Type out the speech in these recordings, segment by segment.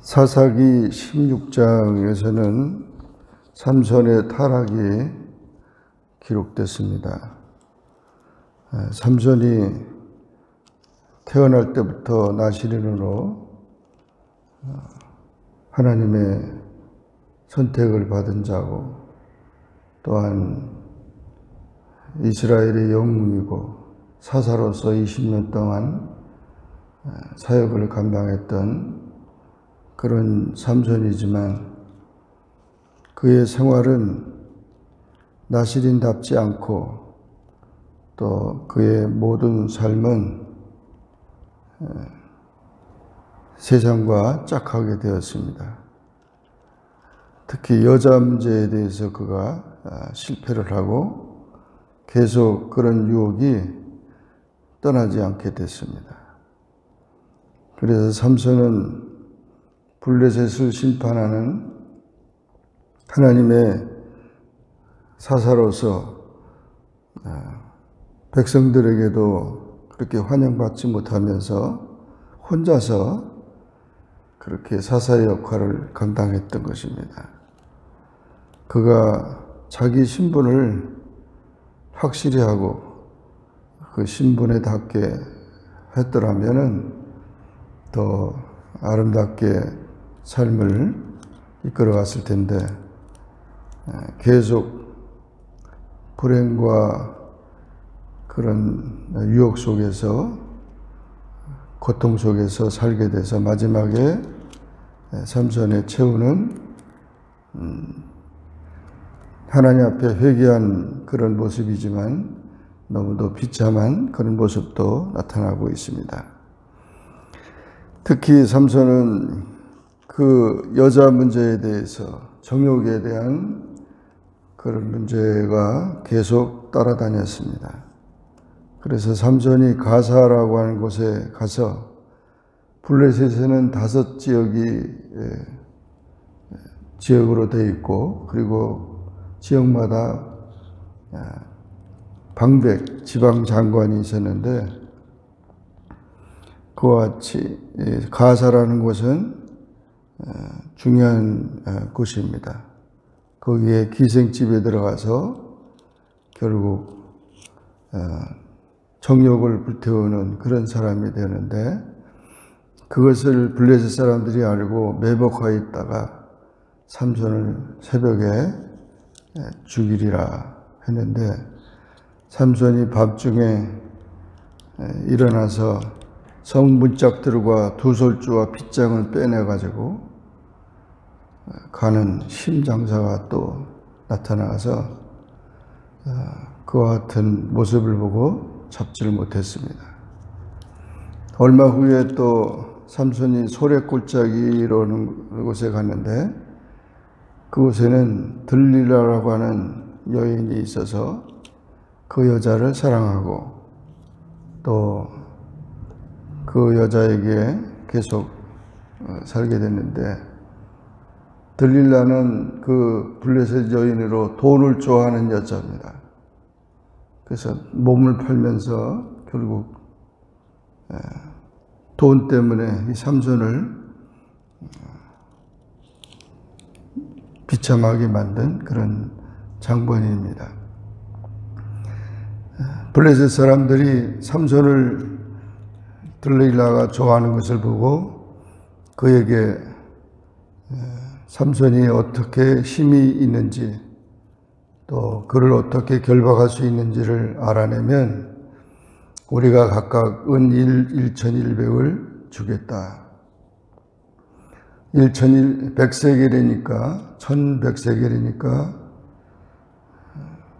사사기 16장에서는 삼손의 타락이 기록됐습니다. 삼손이 태어날 때부터 나시린으로 하나님의 선택을 받은 자고, 또한 이스라엘의 영웅이고 사사로서 20년 동안 사역을 감당했던 그런 삼손이지만, 그의 생활은 나시린답지 않고 또 그의 모든 삶은 세상과 짝하게 되었습니다. 특히 여자 문제에 대해서 그가 실패를 하고 계속 그런 유혹이 떠나지 않게 됐습니다. 그래서 삼손은 블레셋을 심판하는 하나님의 사사로서 백성들에게도 그렇게 환영받지 못하면서 혼자서 그렇게 사사의 역할을 감당했던 것입니다. 그가 자기 신분을 확실히 하고 그 신분에 닿게 했더라면은 더 아름답게 삶을 이끌어갔을 텐데, 계속 불행과 그런 유혹 속에서, 고통 속에서 살게 돼서 마지막에 삼손의 최후는 하나님 앞에 회개한 그런 모습이지만 너무도 비참한 그런 모습도 나타나고 있습니다. 특히 삼손은 그 여자 문제에 대해서, 정욕에 대한 그런 문제가 계속 따라다녔습니다. 그래서 삼손이 가사라고 하는 곳에 가서, 블레셋에는 5 지역으로 되어 있고, 그리고 지역마다 방백, 지방장관이 있었는데, 그와 같이 가사라는 곳은 중요한 곳입니다. 거기에 기생집에 들어가서 결국 정욕을 불태우는 그런 사람이 되는데, 그것을 블레셋 사람들이 알고 매복하여 있다가 삼손을 새벽에 죽이리라 했는데, 삼손이 밤중에 일어나서 성문짝들과 두솔주와 핏장을 빼내가지고 가는 심장사가 또 나타나서 그와 같은 모습을 보고 잡지를 못했습니다. 얼마 후에 또 삼손이 소래골짜기라는 곳에 갔는데, 그곳에는 들릴라라고 하는 여인이 있어서 그 여자를 사랑하고 또 그 여자에게 계속 살게 됐는데, 들릴라는 그 블레셋 여인으로 돈을 좋아하는 여자입니다. 그래서 몸을 팔면서 결국 돈 때문에 이 삼손을 비참하게 만든 그런 장본인입니다. 블레셋 사람들이 삼손을 들릴라가 좋아하는 것을 보고 그에게 삼손이 어떻게 힘이 있는지, 또 그를 어떻게 결박할 수 있는지를 알아내면 우리가 각각 은 1,100을 주겠다. 1,100세겔이니까 1,100세겔이니까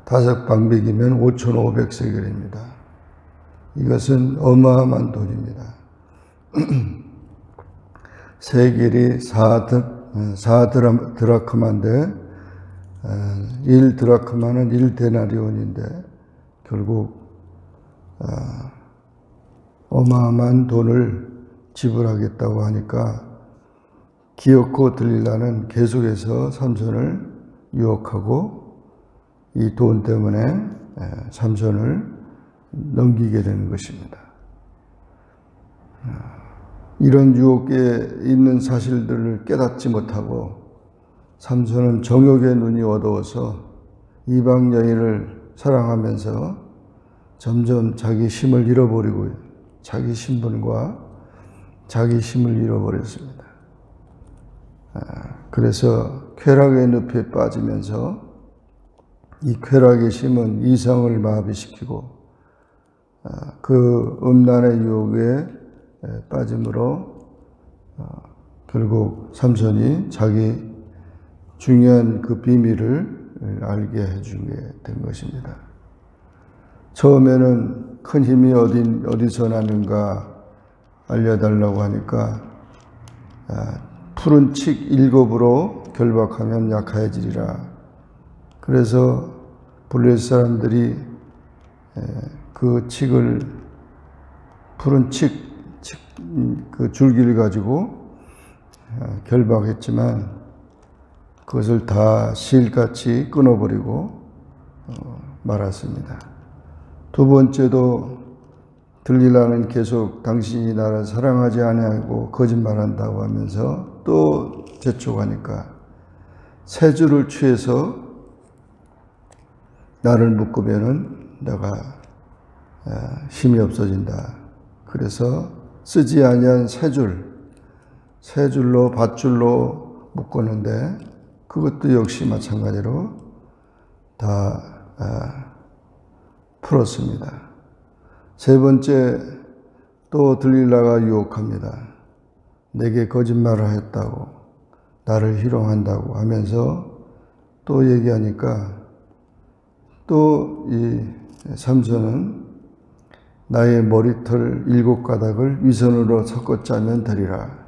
5 방백이면 5,500세겔입니다. 이것은 어마어마한 돈입니다. 세겔이 4드라크마인데 1드라크마는 1데나리온인데 결국 어마어마한 돈을 지불하겠다고 하니까 기어코 들릴라는 계속해서 삼손을 유혹하고 이 돈 때문에 삼손을 넘기게 되는 것입니다. 이런 유혹에 있는 사실들을 깨닫지 못하고 삼손은 정욕의 눈이 어두워서 이방 여인을 사랑하면서 점점 자기 힘을 잃어버리고 자기 신분과 자기 힘을 잃어버렸습니다. 그래서 쾌락의 늪에 빠지면서 이 쾌락의 힘은 이성을 마비시키고 그 음란의 유혹에 빠짐으로 결국 삼손이 자기 중요한 그 비밀을 알게 해주게 된 것입니다. 처음에는 큰 힘이 어디서 나는가 알려달라고 하니까 푸른 칡 7으로 결박하면 약해지리라. 그래서 블레셋 사람들이 그 칡을 푸른 그 줄기를 가지고 결박했지만 그것을 다 실같이 끊어버리고 말았습니다. 두 번째도 들릴라는 계속 당신이 나를 사랑하지 아니하고 거짓말한다고 하면서 또 재촉하니까 세 줄을 취해서 나를 묶으면은 내가 힘이 없어진다. 그래서 쓰지 아니한 세 줄로 밧줄로 묶었는데 그것도 역시 마찬가지로 다 풀었습니다. 세 번째 또 들릴라가 유혹합니다. 내게 거짓말을 했다고 나를 희롱한다고 하면서 또 얘기하니까 또 이 삼손은 나의 머리털 7가닥을 위선으로 섞어 짜면 되리라.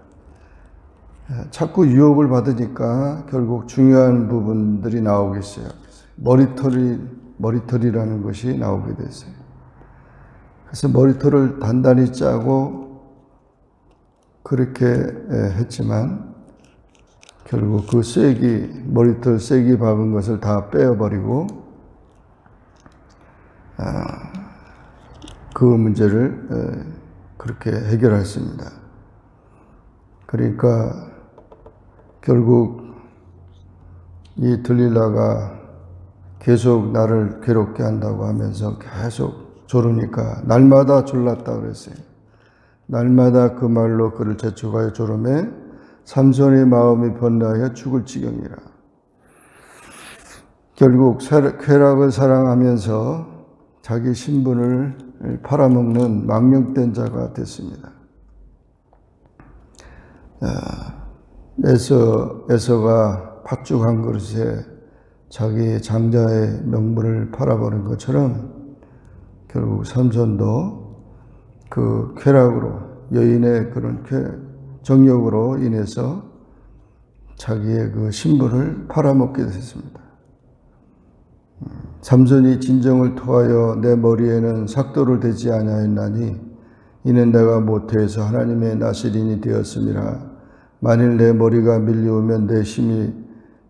자꾸 유혹을 받으니까 결국 중요한 부분들이 나오겠어요. 머리털이라는 것이 나오게 됐어요. 그래서 머리털을 단단히 짜고 그렇게 했지만 결국 그 머리털 쐐기 박은 것을 다 빼어버리고 그 문제를 그렇게 해결했습니다. 그러니까 결국 이 들릴라가 계속 나를 괴롭게 한다고 하면서 계속 조르니까 날마다 졸랐다 그랬어요. 날마다 그 말로 그를 재촉하여 조르매 삼손의 마음이 번뇌하여 죽을 지경이라. 결국 쾌락을 사랑하면서 자기 신분을 팔아먹는 망령된 자가 됐습니다. 에서가 팥죽 한 그릇에 자기 장자의 명분을 팔아버린 것처럼 결국 삼손도 그 쾌락으로 여인의 그런 정욕으로 인해서 자기의 그 신분을 팔아먹게 됐습니다. 삼손이 진정을 토하여 내 머리에는 삭도를 대지 아니하였나니 이는 내가 모태에서 하나님의 나시린이 되었음이라. 만일 내 머리가 밀려오면 내 힘이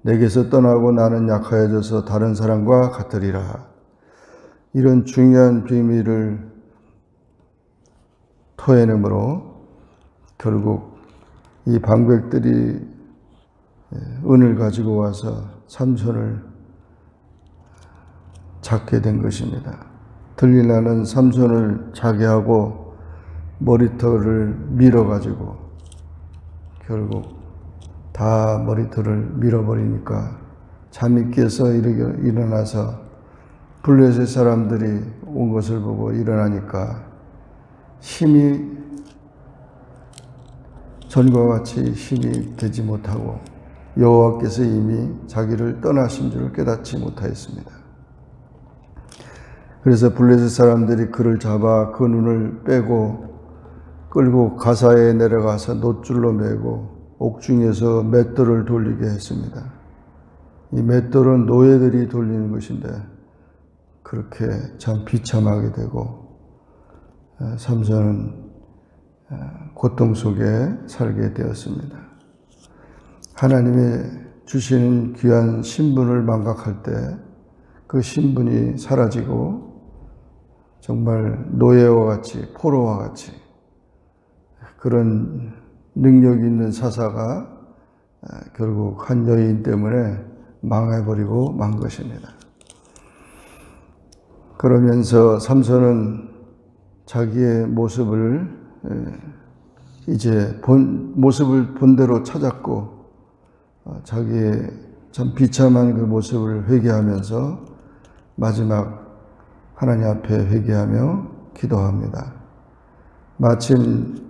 내게서 떠나고 나는 약하여져서 다른 사람과 같으리라. 이런 중요한 비밀을 토해내므로 결국 이 방백들이 은을 가지고 와서 삼손을 잡게 된 것입니다. 들릴라는 삼손을 자게 하고 머리털을 밀어가지고 결국 다 머리털을 밀어버리니까 잠이 깨서 일어나서 블레셋 사람들이 온 것을 보고 일어나니까 힘이 전과 같이 힘이 되지 못하고 여호와께서 이미 자기를 떠나신 줄을 깨닫지 못하였습니다. 그래서 블레셋 사람들이 그를 잡아 그 눈을 빼고 끌고 가사에 내려가서 놋줄로 매고 옥중에서 맷돌을 돌리게 했습니다. 이 맷돌은 노예들이 돌리는 것인데 그렇게 참 비참하게 되고 삼손은 고통 속에 살게 되었습니다. 하나님의 주시는 귀한 신분을 망각할 때 그 신분이 사라지고 정말 노예와 같이 포로와 같이 그런 능력 있는 사사가 결국 한 여인 때문에 망해버리고 만 것입니다. 그러면서 삼손은 자기의 모습을 이제 모습을 본대로 찾았고 자기의 참 비참한 그 모습을 회개하면서 마지막 하나님 앞에 회개하며 기도합니다. 마침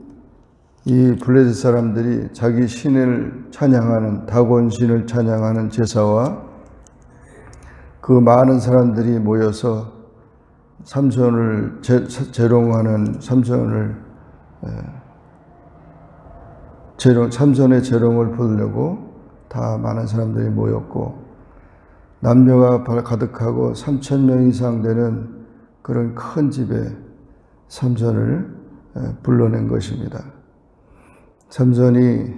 이 블레셋 사람들이 자기 신을 찬양하는 다곤 신을 찬양하는 제사와 그 많은 사람들이 모여서 삼손을 재롱하는 삼손의 재롱을 보려고 다 많은 사람들이 모였고 남녀가 가득하고 3,000명 이상 되는 그런 큰 집에 삼손을 불러낸 것입니다. 삼손이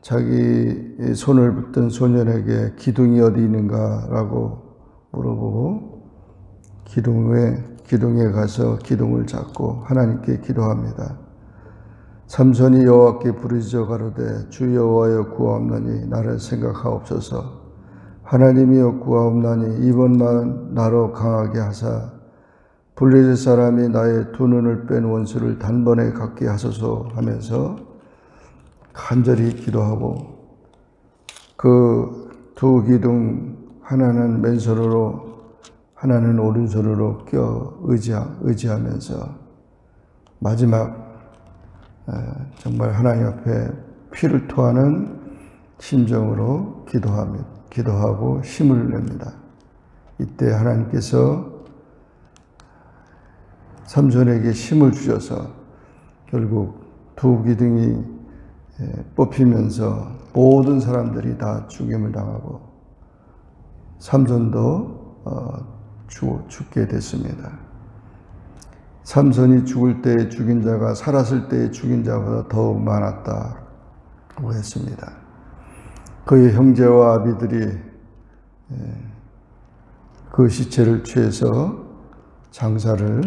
자기 손을 붙든 소년에게 기둥이 어디 있는가라고 물어보고 기둥에 가서 기둥을 잡고 하나님께 기도합니다. 삼손이 여호와께 부르짖어 가로되 주 여호와여 구하옵나니 나를 생각하옵소서. 하나님이여 구하옵나니 이번만 나로 강하게 하사 블레셋 사람이 나의 두 눈을 뺀 원수를 단번에 갖게 하소서 하면서 간절히 기도하고 그 두 기둥 하나는 맨손으로 하나는 오른손으로 껴 의지하면서 마지막 정말 하나님 앞에 피를 토하는 심정으로 기도하고 힘을 냅니다. 이때 하나님께서 삼손에게 힘을 주셔서 결국 두 기둥이 뽑히면서 모든 사람들이 다 죽임을 당하고 삼손도 죽게 됐습니다. 삼손이 죽을 때 죽인 자가 살았을 때 죽인 자보다 더욱 많았다고 했습니다. 그의 형제와 아비들이 그 시체를 취해서 삼손을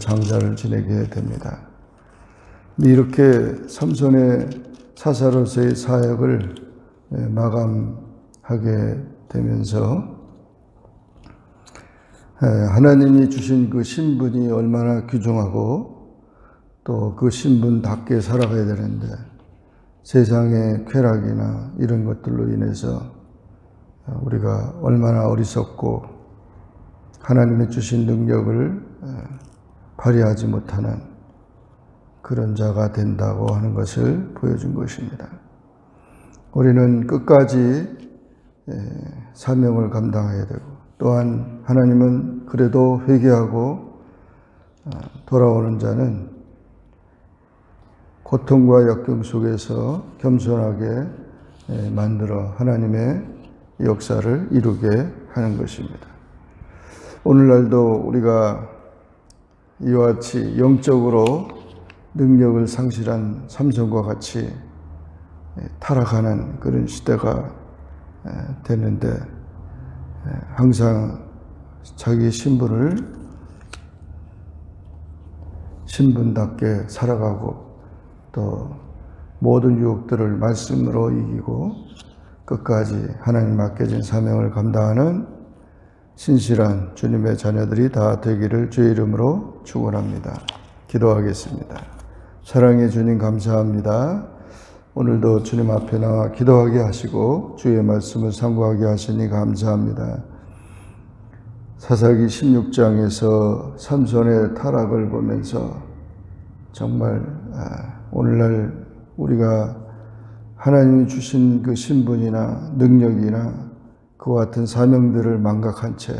장사를 지내게 됩니다. 이렇게 삼손의 사사로서의 사역을 마감하게 되면서 하나님이 주신 그 신분이 얼마나 귀중하고 또 그 신분답게 살아가야 되는데 세상의 쾌락이나 이런 것들로 인해서 우리가 얼마나 어리석고 하나님이 주신 능력을 발휘하지 못하는 그런 자가 된다고 하는 것을 보여준 것입니다. 우리는 끝까지 사명을 감당해야 되고 또한 하나님은 그래도 회개하고 돌아오는 자는 고통과 역경 속에서 겸손하게 만들어 하나님의 역사를 이루게 하는 것입니다. 오늘날도 우리가 이와 같이 영적으로 능력을 상실한 삼손과 같이 타락하는 그런 시대가 됐는데 항상 자기 신분답게 살아가고 또 모든 유혹들을 말씀으로 이기고 끝까지 하나님 맡겨진 사명을 감당하는 신실한 주님의 자녀들이 다 되기를 주의 이름으로 축원합니다. 기도하겠습니다. 사랑의 주님 감사합니다. 오늘도 주님 앞에 나와 기도하게 하시고 주의 말씀을 상고하게 하시니 감사합니다. 사사기 16장에서 삼손의 타락을 보면서 정말 오늘날 우리가 하나님이 주신 그 신분이나 능력이나 그와 같은 사명들을 망각한 채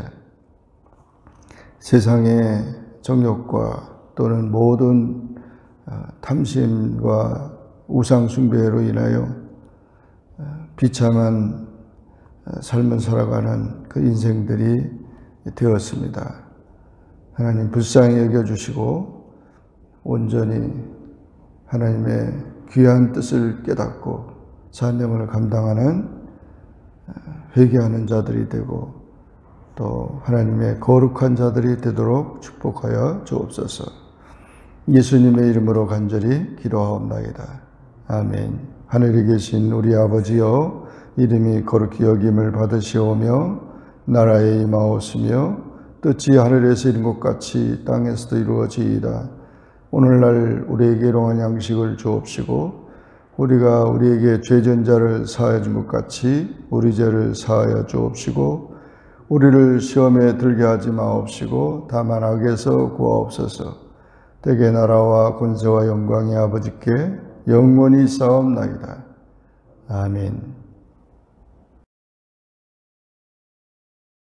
세상의 정욕과 또는 모든 탐심과 우상 숭배로 인하여 비참한 삶을 살아가는 그 인생들이 되었습니다. 하나님 불쌍히 여겨주시고 온전히 하나님의 귀한 뜻을 깨닫고 사명을 감당하는 회개하는 자들이 되고 또 하나님의 거룩한 자들이 되도록 축복하여 주옵소서. 예수님의 이름으로 간절히 기도하옵나이다. 아멘. 하늘에 계신 우리 아버지여, 이름이 거룩히 여김을 받으시오며 나라에 임하옵시며 뜻이 하늘에서 이룬 것 같이 땅에서도 이루어지이다. 오늘날 우리에게 일용할 양식을 주옵시고 우리가 우리에게 죄진 자를 사하여 준 것 같이 우리 죄를 사하여 주옵시고 우리를 시험에 들게 하지 마옵시고 다만 악에서 구하옵소서. 대개 나라와 권세와 영광이 아버지께 영원히 있사옵나이다. 아멘.